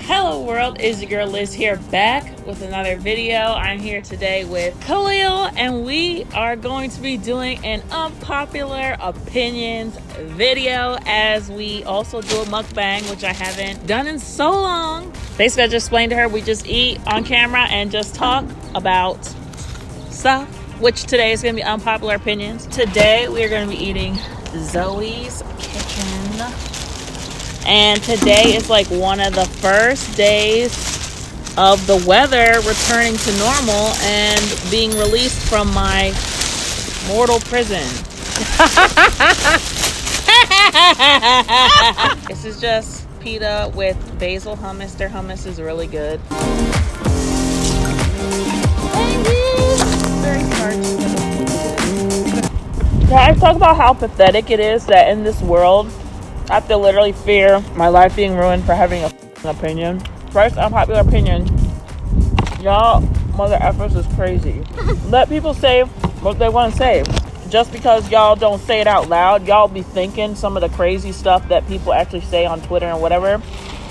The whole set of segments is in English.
Hello world, is your girl Liz here back with another video. I'm here today with Khalil and we are going to be doing an unpopular opinions video, as we also do a mukbang, which I haven't done in so long. Basically I just explained to her we just eat on camera and just talk about stuff, which today is going to be unpopular opinions. Today we are going to be eating Zoe's Kitchen. And today is like one of the first days of the weather returning to normal and being released from my mortal prison. This is just pita with basil hummus. Their hummus is really good. Thank you. Very starchy. Guys, talk about how pathetic it is that in this world I have to literally fear my life being ruined for having an opinion. First unpopular opinion. Y'all mother effers is crazy. Let people say what they want to say. Just because y'all don't say it out loud, y'all be thinking some of the crazy stuff that people actually say on Twitter and whatever.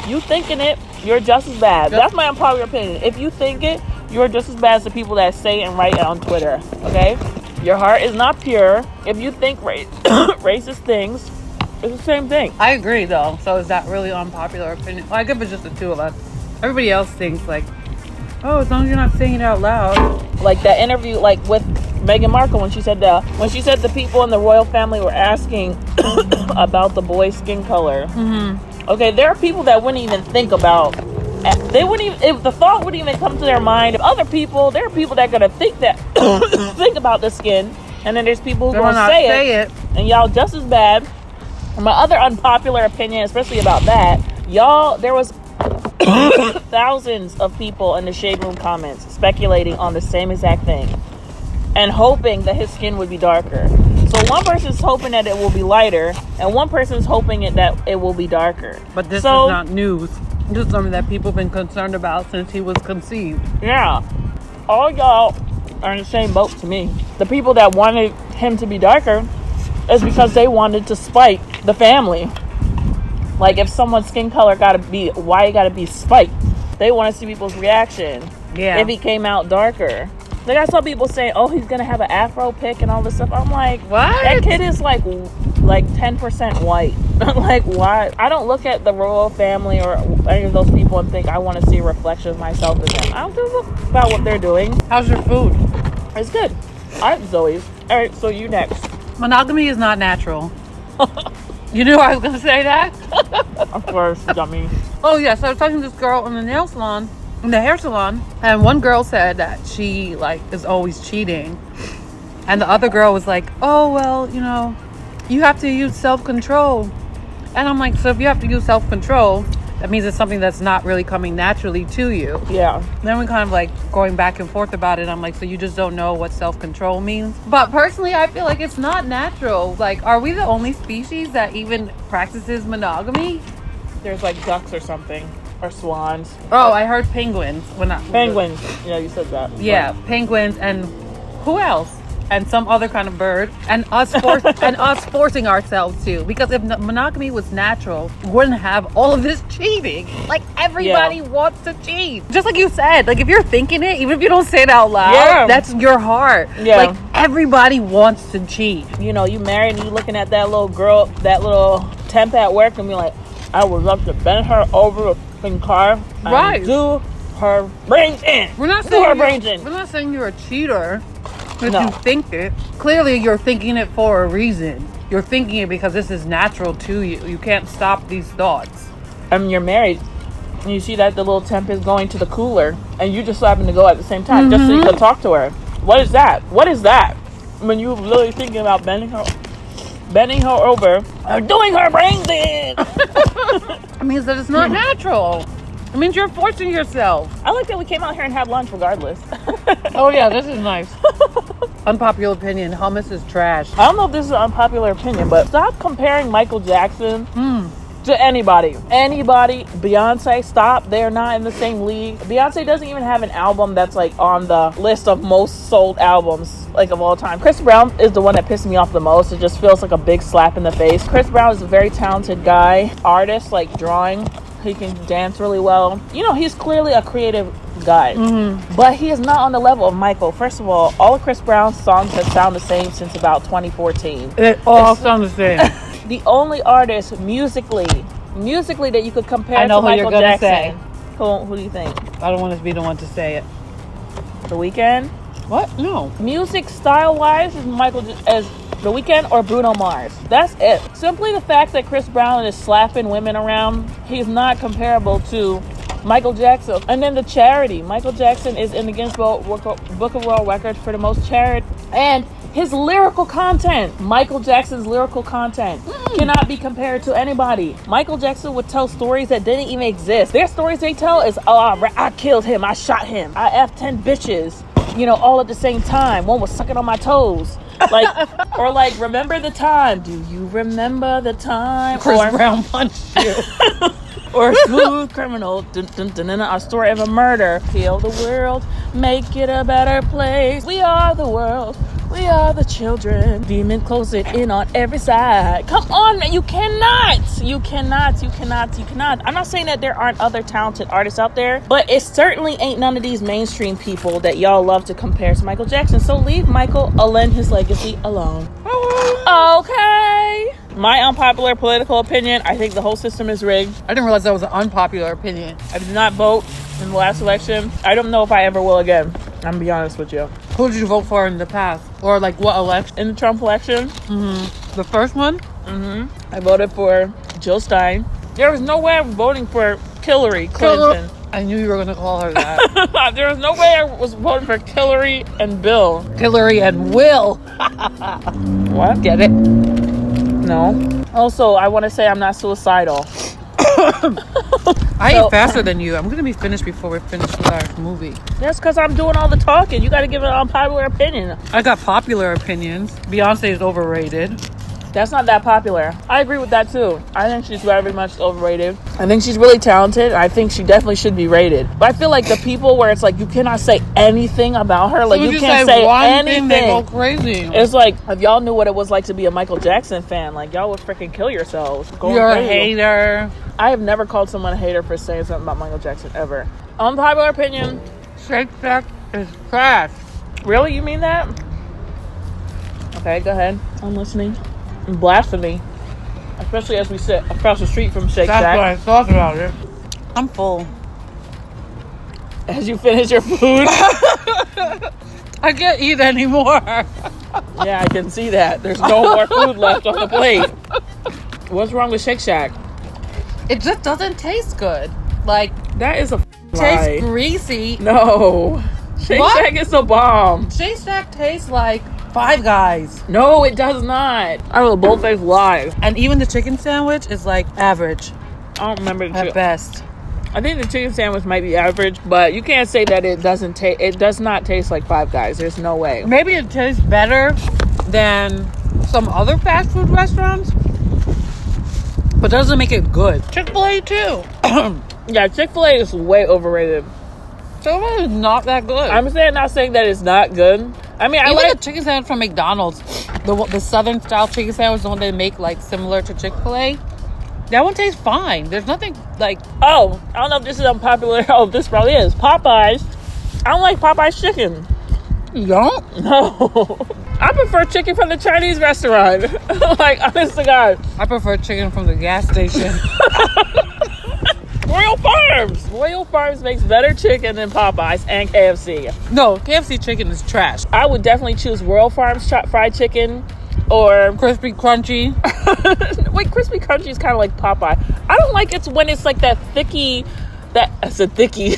You thinking it, you're just as bad. That's my unpopular opinion. If you think it, you're just as bad as the people that say and write it on Twitter. Okay? Your heart is not pure. If you think racist things, it's the same thing. I agree, though. So is that really unpopular opinion? Well, I guess it's just the two of us. Everybody else thinks like, oh, as long as you're not saying it out loud. Like that interview, like with Meghan Markle, when she said the people in the royal family were asking about the boy's skin color. Mm-hmm. Okay, there are people that wouldn't even think about. They wouldn't even, if the thought wouldn't even come to their mind. If other people, there are people that are gonna think that think about the skin, and then there's people who gonna say it, and y'all just as bad. My other unpopular opinion, especially about that, y'all, there was thousands of people in the Shade Room comments speculating on the same exact thing and hoping that his skin would be darker. So one person's hoping that it will be lighter, and one person's hoping that it will be darker. But this is not news. This is something that people have been concerned about since he was conceived. Yeah. All y'all are in the same boat to me. The people that wanted him to be darker is because they wanted to spite the family. Like, if someone's skin color why it gotta be spiked? They want to see people's reaction. Yeah. If he came out darker. Like, I saw people saying, oh, he's gonna have an afro pick and all this stuff. I'm like, what? That kid is like 10% white. Like, why? I don't look at the royal family or any of those people and think I want to see a reflection of myself in them. I don't give a fuck about what they're doing. How's your food? It's good. Alright, Zoe's. Alright, so you next. Monogamy is not natural. You knew I was going to say that? Of course, dummy. Oh, yeah. So I was talking to this girl in the hair salon, and one girl said that she, is always cheating. And the other girl was like, oh, well, you have to use self-control. And I'm like, so if you have to use self-control, that means it's something that's not really coming naturally to you. Yeah. Then we kind of going back and forth about it. I'm like, so you just don't know what self-control means? But personally, I feel like it's not natural. Like, are we the only species that even practices monogamy? There's ducks or something. Or swans. Oh, I heard penguins. Penguins. Yeah, you said that. Yeah, penguins and who else? And some other kind of bird, and us forcing ourselves to. Because if monogamy was natural, we wouldn't have all of this cheating. Like, everybody wants to cheat. Just like you said, if you're thinking it, even if you don't say it out loud, that's your heart. Yeah. Everybody wants to cheat. You married and you looking at that little girl, that little temp at work, and be like, I would love to bend her over a fucking car and do her brains in. We're not saying you're a cheater. If you think it, clearly you're thinking it for a reason. You're thinking it because this is natural to you. You can't stop these thoughts. You're married, and you see that the little temp is going to the cooler, and you just happen to go at the same time, just so you can talk to her. What is that? What is that? When you're really thinking about bending her over, or doing her brains in. It means that it's not natural. It means you're forcing yourself. I like that we came out here and had lunch regardless. Oh yeah, this is nice. Unpopular opinion, hummus is trash. I don't know if this is an unpopular opinion, but stop comparing Michael Jackson to anybody. Beyonce, stop. They're not in the same league. Beyonce doesn't even have an album that's on the list of most sold albums of all time. Chris Brown is the one that pissed me off the most. It just feels like a big slap in the face. Chris Brown is a very talented guy, artist, drawing. He can dance really well. You know, he's clearly a creative guy. But he is not on the level of Michael. First of all of Chris Brown's songs have sounded the same since about 2014. It all sounds the same. The only artist musically that you could compare I know to who Michael you're gonna Jackson. say. Who do you think? I don't want to be the one to say it. The Weeknd? What? No. Music style wise is as The Weeknd or Bruno Mars. That's it. Simply the fact that Chris Brown is slapping women around, he's not comparable to Michael Jackson. And then the charity. Michael Jackson is in the Guinness Book of World Records for the most charity. And his lyrical content, Michael Jackson's lyrical content, cannot be compared to anybody. Michael Jackson would tell stories that didn't even exist. Their stories they tell is, I killed him, I shot him, I F 10 bitches, you know, all at the same time. One was sucking on my toes. Like, or like, remember the time? Do you remember the time? Chris Brown punched you. Or Smooth Criminal, a story of a murder. Heal the world, make it a better place. We are the world, we are the children. Demon close it in on every side. Come on, man, you cannot. I'm not saying that there aren't other talented artists out there, but it certainly ain't none of these mainstream people that y'all love to compare to Michael Jackson. So leave Michael and his legacy alone. Okay. My unpopular political opinion, I think the whole system is rigged. I didn't realize that was an unpopular opinion. I did not vote in the last election. I don't know if I ever will again. I'm gonna be honest with you. Who did you vote for in the past? Or like what election? In the Trump election, The first one? I voted for Jill Stein. There was no way I was voting for Hillary Clinton. I knew you were going to call her that. There was no way I was voting for Hillary and Bill. Hillary and Will. What? Get it? No. Also, I want to say I'm not suicidal. I ate faster than you. I'm going to be finished before we're finished with our movie. That's because I'm doing all the talking. You got to give an unpopular opinion. I got popular opinions. Beyonce is overrated. That's not that popular. I agree with that too. I think she's very much overrated. I think she's really talented. I think she definitely should be rated. But I feel like the people where it's like you cannot say anything about her. Like you can't say anything. They go crazy. It's like if y'all knew what it was like to be a Michael Jackson fan, like y'all would freaking kill yourselves. You're a hater. I have never called someone a hater for saying something about Michael Jackson ever. Unpopular opinion. Shake Shack is trash. Really? You mean that? Okay, go ahead. I'm listening. Blasphemy, especially as we sit across the street from Shake Shack. That's what I thought about it. I'm full. As you finish your food, I can't eat anymore. Yeah, I can see that. There's no more food left on the plate. What's wrong with Shake Shack? It just doesn't taste good. Like That is a lie. tastes greasy. No, Shake Shack is a bomb. Shake Shack tastes like Five Guys. No, it does not. I will bold-faced lie. And even the chicken sandwich is like average I don't remember the at best. I think the chicken sandwich might be average, but you can't say that it doesn't taste. It does not taste like Five Guys. There's no way. Maybe it tastes better than some other fast food restaurants, but doesn't make it good. Chick-fil-A too. Yeah, Chick-fil-A is way overrated. Chick-fil-A is not that good. I'm not saying that it's not good. I mean, I even like the chicken sandwich from McDonald's, the Southern style chicken sandwich, the one they make like similar to Chick-fil-A. That one tastes fine. There's nothing like. Oh, I don't know if this is unpopular. Oh, this probably is. Popeyes. I don't like Popeyes chicken. You don't? No. I prefer chicken from the Chinese restaurant. Like, honest to God. I prefer chicken from the gas station. Royal Farms makes better chicken than Popeyes and KFC. No, KFC chicken is trash. I would definitely choose Royal Farms fried chicken or Crispy Crunchy. Wait, Crispy Crunchy is kind of like Popeye. I don't like it when it's like that thicky. That's a thickie.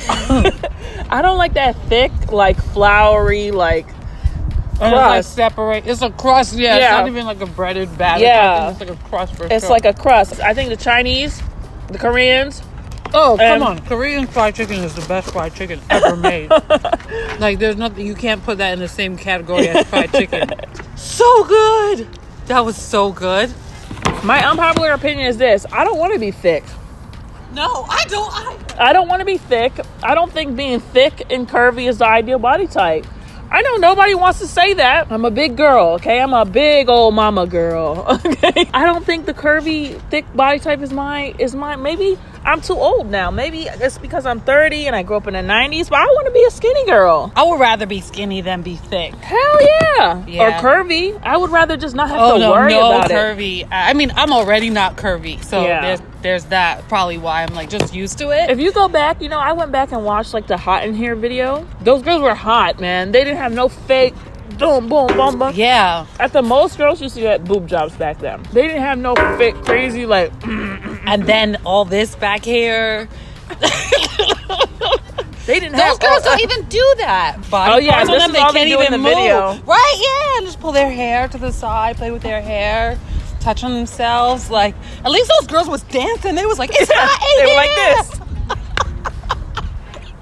I don't like that thick, like floury, like crust. And it's like separate. It's a crust. Yeah, it's not even like a breaded batter. Yeah, it's like a crust for It's sure. like a crust. I think the Chinese, the Koreans. Oh, come on. Korean fried chicken is the best fried chicken ever made. Like, there's nothing, you can't put that in the same category as fried chicken. So good. That was so good. My unpopular opinion is this. I don't want to be thick. No, I don't want to be thick. I don't think being thick and curvy is the ideal body type. I know nobody wants to say that. I'm a big girl, okay? I'm a big old mama girl, okay? I don't think the curvy, thick body type is mine. Maybe I'm too old now. Maybe it's because I'm 30 and I grew up in the 90s, but I want to be a skinny girl. I would rather be skinny than be thick. Hell yeah. Or curvy. I would rather just not have to worry about curvy. it. I mean, I'm already not curvy, so Yeah. there's that. Probably why I'm like just used to it. If you go back, you know, I went back and watched like the Hot in Here video. Those girls were hot, man. They didn't have no fake boom, boom, boom, boom. Yeah. At the most, girls used to get boob jobs back then. They didn't have no fake, crazy, like... And then all this back hair. They didn't Those have... girls don't even do that. Oh, yeah, this is all they do in the video. Right, yeah. And just pull their hair to the side, play with their hair, touch on themselves. Like, at least those girls was dancing. They was like, it's hot in They were here. like this.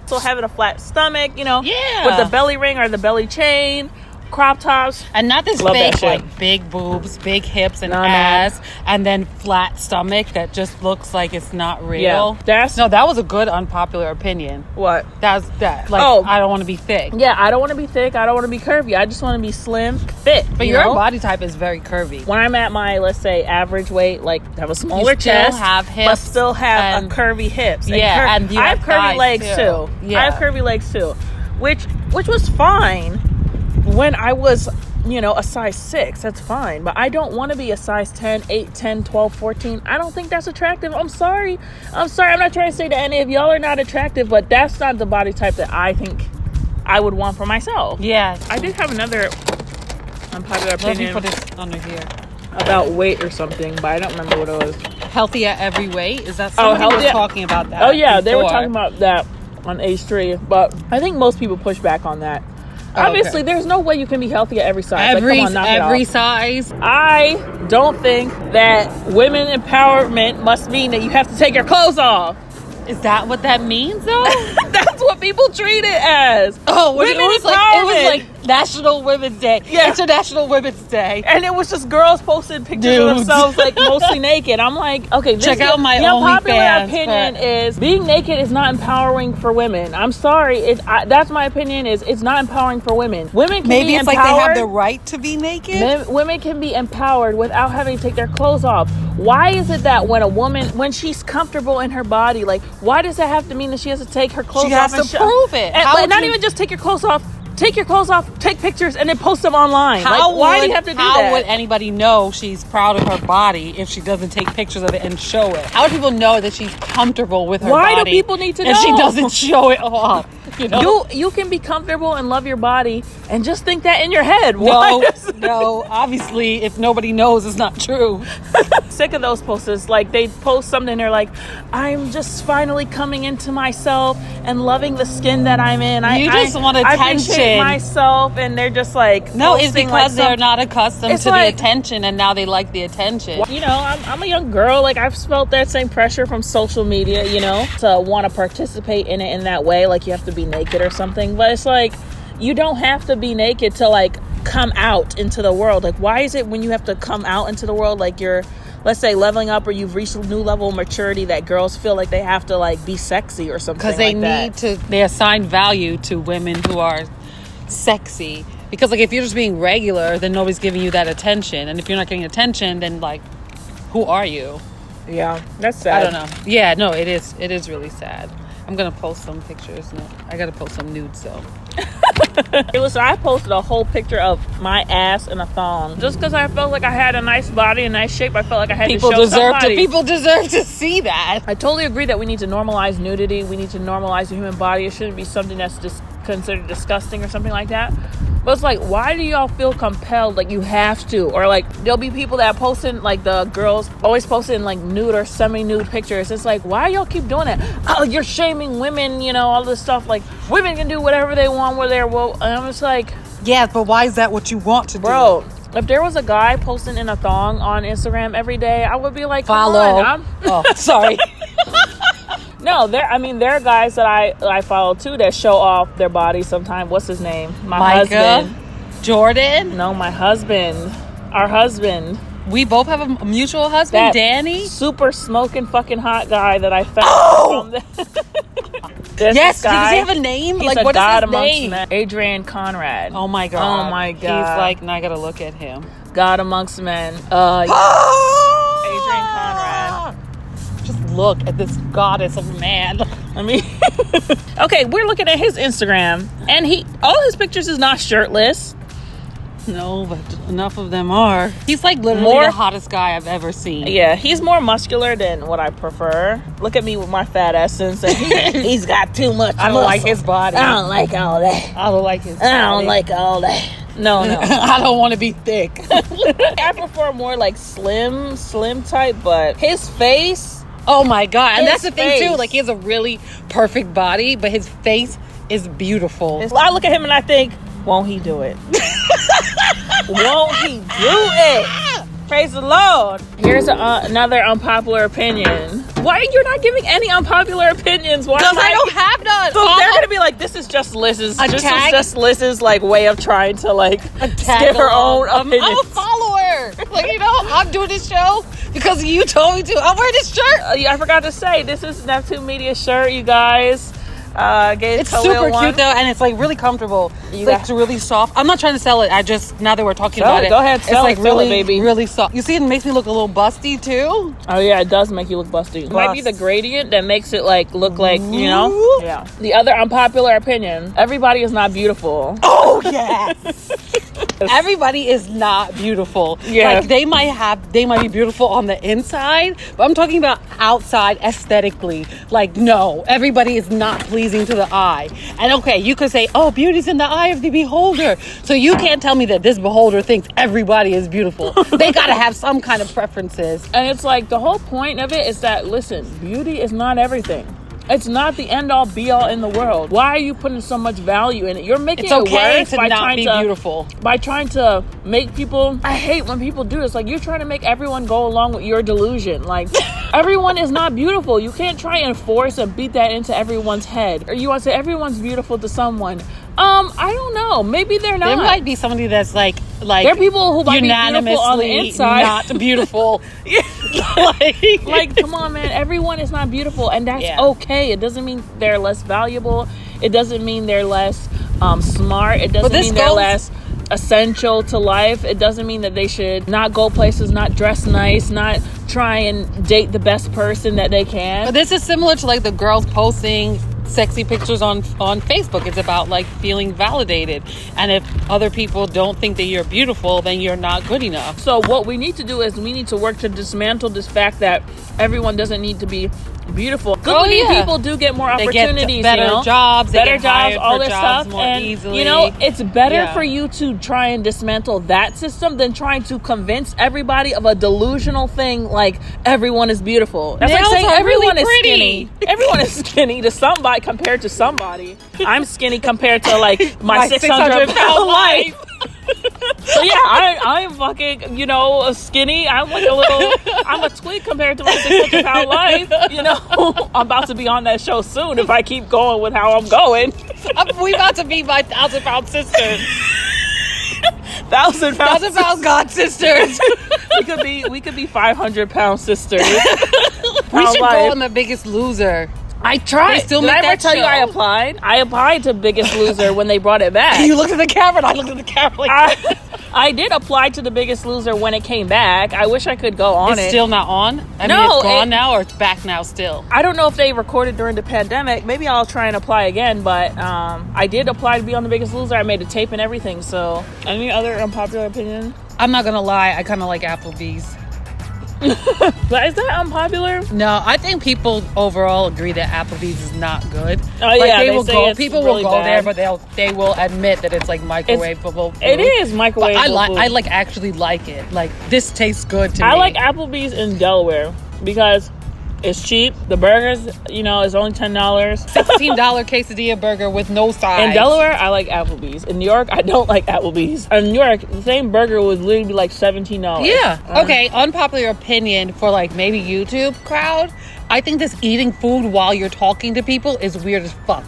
So having a flat stomach, you know, Yeah. with the belly ring or the belly chain, crop tops. And not this Love that fake, shit. like, big boobs, big hips and Nah, ass, and then flat stomach that just looks like it's not real. Yeah, that's... No, that was a good unpopular opinion. What? That's that. Like, Oh. I don't want to be thick. Yeah, I don't want to be thick. I don't want to be curvy. I just want to be slim, fit. But you your know? body type is very curvy. When I'm at my, let's say, average weight, like have a smaller You still chest, have but hips still have and- a curvy hips. Yeah, and you I have have curvy thighs, legs too. too. Yeah. I have curvy legs too, which was fine when I was, you know, a size 6. That's fine, but I don't want to be a size 10, 8, 10, 12, 14. I don't think that's attractive. I'm sorry. I'm not trying to say that any of y'all are not attractive, but that's not the body type that I think I would want for myself. Yeah. I did have another unpopular Let me opinion put this under here. about weight or something, but I don't remember what it was. Healthy at every weight? Is that somebody was healthy- talking about that? Oh yeah, they were before. talking about that on H3, but I think most people push back on that. Oh, Obviously, okay. there's no way you can be healthy at every size. Every like, come on, knock it off. size. I don't think that women empowerment must mean that you have to take your clothes off. Is that what that means though? That's what people treat it as. Oh, Women it was empowerment. like National Women's Day. Yeah. International Women's Day. And it was just girls posting pictures of Dudes. themselves like mostly naked. I'm like, okay, Check out my the unpopular OnlyFans, opinion but- is being naked is not empowering for women. I'm sorry, that's my opinion. Is it's not empowering for women. Women can Maybe be it's empowered. like they have the right to be naked. Women can be empowered without having to take their clothes off. Why is it that when a woman, when she's comfortable in her body, like, why does that have to mean that she has to take her clothes She off? has to prove it. And, How but would not you- even just take your clothes off. Take your clothes off, take pictures, and then post them online. Why do you have to do how that? would anybody know she's proud of her body if she doesn't take pictures of it and show it? How would people know that she's comfortable with her Why body? do people need to and know? she doesn't show it off? You know? You can be comfortable and love your body and just think that in your head. Why does- No, obviously, if nobody knows, it's not true. Sick of those posters. Like, they post something, they're like, I'm just finally coming into myself and loving the skin that I'm in. You just want I appreciate attention. myself, and they're just like, No, it's posting, because like, they're not accustomed It's to like- the attention, and now they like the attention. You know, I'm a young girl. Like, I've felt that same pressure from social media, you know, to want to participate in it in that way. Like, you have to be naked or something. But it's like, you don't have to be naked to, like, come out into the world. Like, why is it when you have to come out into the world, like, you're, let's say, leveling up, or you've reached a new level of maturity, that girls feel like they have to, like, be sexy or something Because they like that. they assign value to women who are sexy. Because, like, if you're just being regular, then nobody's giving you that attention. And if you're not getting attention, then, like, who are you? Yeah, that's sad. I don't know. Yeah, no, it is really sad. I'm gonna post some pictures. No, I gotta post some nudes though. Hey, listen, I posted a whole picture of my ass in a thong just because I felt like I had a nice body, a nice shape. I felt like I had to show somebody. People deserve to see that. I totally agree that we need to normalize nudity. We need to normalize the human body. It shouldn't be something that's just considered disgusting or something like that. But it's like, why do y'all feel compelled, like you have to? Or like, there'll be people that are posting, like the girls always posting like nude or semi-nude pictures. It's like, why y'all keep doing that? Oh, you're shaming women, you know, all this stuff. Like, women can do whatever they want where they're woke. And I'm just like, Yeah, but why is that what you want to do? bro, if there was a guy posting in a thong on Instagram every day, I would be like, come Follow. on, Oh, sorry. No, there are guys that I follow too that show off their bodies sometimes. What's his name? My Micah? husband. Jordan? No, my husband. Our husband. We both have a mutual husband, That Danny? super smoking fucking hot guy that I found. Oh! There's Yes, this guy. does he have a name? He's Like, a what is god his amongst name? men. Adrian Conrad. Oh my god. Oh my God. He's like, now I gotta look at him. God amongst men. Adrian Conrad. Just look at this goddess of a man. I mean, okay, we're looking at his Instagram, and all his pictures is not shirtless. No, but enough of them are. He's like literally the hottest guy I've ever seen. Yeah, he's more muscular than what I prefer. Look at me with my fat essence, and he's got too much I don't muscle. like his body. I don't like all that. I don't like his body. I don't like all that. No. I don't want to be thick. I prefer more like slim type, but his face. Oh my God. And that's His the thing too. face. Like he has a really perfect body, but his face is beautiful. I look at him and I think, won't he do it? Won't he do it? Praise the Lord. Here's another unpopular opinion. Why you're not giving any unpopular opinions? Why? Because I don't have none. So they're gonna be like, this is just Liz's. Just Liz's like way of trying to like get her own opinions. I'm a follower. Like, you know, I'm doing this show because you told me to. I'm wearing this shirt. I forgot to say, this is Neptune Media shirt, you guys. It's super cute though, and it's like really comfortable. It's really soft. I'm not trying to sell it. I just, now that we're talking about it, go ahead, sell it's like it, really, baby. really soft. You see, it makes me look a little busty too. Oh yeah, it does make you look busty. It might be the gradient that makes it like look like, you know. Yeah. The other unpopular opinion: everybody is not beautiful. Oh yes. Everybody is not beautiful. Yeah. Like they might be beautiful on the inside, but I'm talking about outside aesthetically. Like no, everybody is not pleasing to the eye. And okay, you could say, oh, beauty's in the eye of the beholder. So you can't tell me that this beholder thinks everybody is beautiful. They gotta have some kind of preferences. And it's like the whole point of it is that, listen, beauty is not everything. It's not the end all be all in the world. Why are you putting so much value in it? You're making it worse to by not trying be to beautiful. By trying to make people. I hate when people do this. Like you're trying to make everyone go along with your delusion. Like everyone is not beautiful. You can't try and force and beat that into everyone's head. Or you want to say everyone's beautiful to someone. I don't know. Maybe they're not. There might be somebody that's like there are people who might be beautiful on the inside, not beautiful. like, come on, man. Everyone is not beautiful, and that's okay. It doesn't mean they're less valuable. It doesn't mean they're less smart. It doesn't mean they're less essential to life. It doesn't mean that they should not go places, not dress nice, not try and date the best person that they can. But this is similar to like the girls posting sexy pictures on Facebook. It's about like feeling validated, and if other people don't think that you're beautiful, then you're not good enough. So what we need to do is we need to work to dismantle this fact that everyone doesn't need to be beautiful. Good people do get more opportunities, they get better jobs, all this stuff more and easily. You know, it's better for you to try and dismantle that system than trying to convince everybody of a delusional thing like everyone is beautiful. That's like saying everyone is skinny. Everyone is skinny to somebody compared to somebody. I'm skinny compared to like my 600-pound life. So yeah, I'm fucking, you know, skinny. I'm like I'm a twig compared to my 600-pound life. You know, I'm about to be on that show soon if I keep going with how I'm going. We about to be my 1,000-pound sisters. 1,000-pound God sisters. we could be 500-pound sisters. We should go on The Biggest Loser. I tried. Did I ever tell you I applied? I applied to Biggest Loser when they brought it back. You looked at the camera and I looked at the camera like I did apply to The Biggest Loser when it came back. I wish I could go on it. It's still not on? I mean, it's gone now or it's back now still? I don't know if they recorded during the pandemic. Maybe I'll try and apply again, but I did apply to be on The Biggest Loser. I made a tape and everything, so. Any other unpopular opinion? I'm not gonna lie, I kind of like Applebee's. But is that unpopular? No, I think people overall agree that Applebee's is not good. Oh yeah, people will go there, but they will admit that it's like microwavable food. It is microwavable food. I like actually like it. Like this tastes good to me. I like Applebee's in Delaware because it's cheap. The burgers, you know, is only $10. $16 quesadilla burger with no sides. In Delaware, I like Applebee's. In New York, I don't like Applebee's. In New York, the same burger would literally be like $17. Yeah. Okay, unpopular opinion for like maybe YouTube crowd. I think this eating food while you're talking to people is weird as fuck.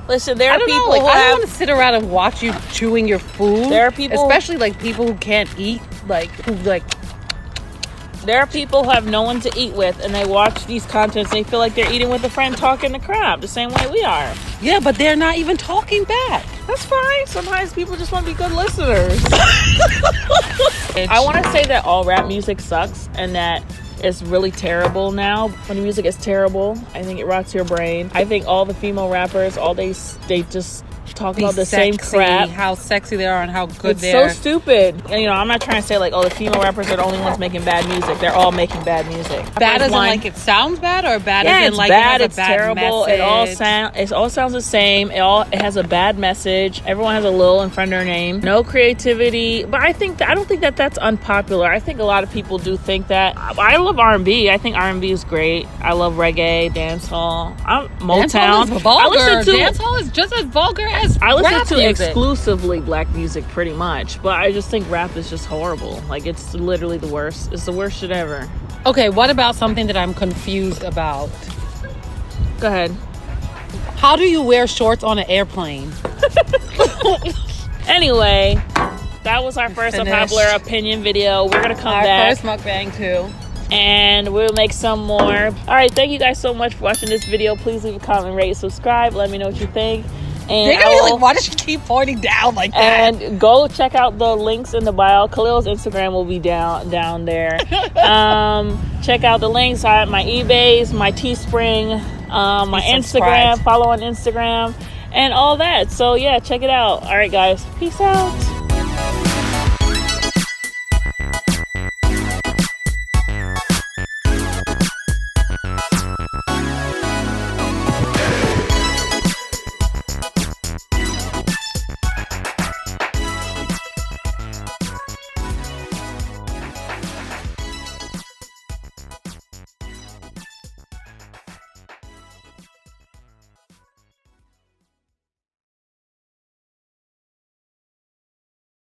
Listen, there are people I don't want to sit around and watch you chewing your food. There are people, especially like people who can't eat, there are people who have no one to eat with, and they watch these contents, and they feel like they're eating with a friend talking to crap, the same way we are. Yeah, but they're not even talking back. That's fine. Sometimes people just want to be good listeners. I want to say that all rap music sucks, and that is really terrible now. When the music is terrible, I think it rots your brain. I think all the female rappers, they just talk about the same crap. How sexy they are and how good it's they are. so stupid. And, I'm not trying to say like, oh, the female rappers are the only ones making bad music. They're all making bad music. Bad as in like it sounds bad, or bad as in it's like bad, it has it's a bad terrible. message? It all sounds the same. It has a bad message. Everyone has a Lil in front of their name. No creativity. But I don't think that that's unpopular. I think a lot of people do think that. I love R&B. I think R&B is great. I love reggae, dancehall. Motown. Dancehall is vulgar. Dancehall is just as vulgar as I listen rap to music. Exclusively black music pretty much, but I just think rap is just horrible. Like, it's literally the worst. It's the worst shit ever. Okay, what about something that I'm confused about? Go ahead. How do you wear shorts on an airplane? Anyway, that was our first unpopular opinion video. We're gonna come back. Our first mukbang too. And we'll make some more. Alright, thank you guys so much for watching this video. Please leave a comment, rate, subscribe. Let me know what you think. And they're gonna be like, why does she keep pointing down like that? And go check out the links in the bio. Khalil's Instagram will be down there. Check out the links. I have my eBays, my Teespring, my Instagram. Follow on Instagram and all that. So yeah, check it out. All right, guys. Peace out.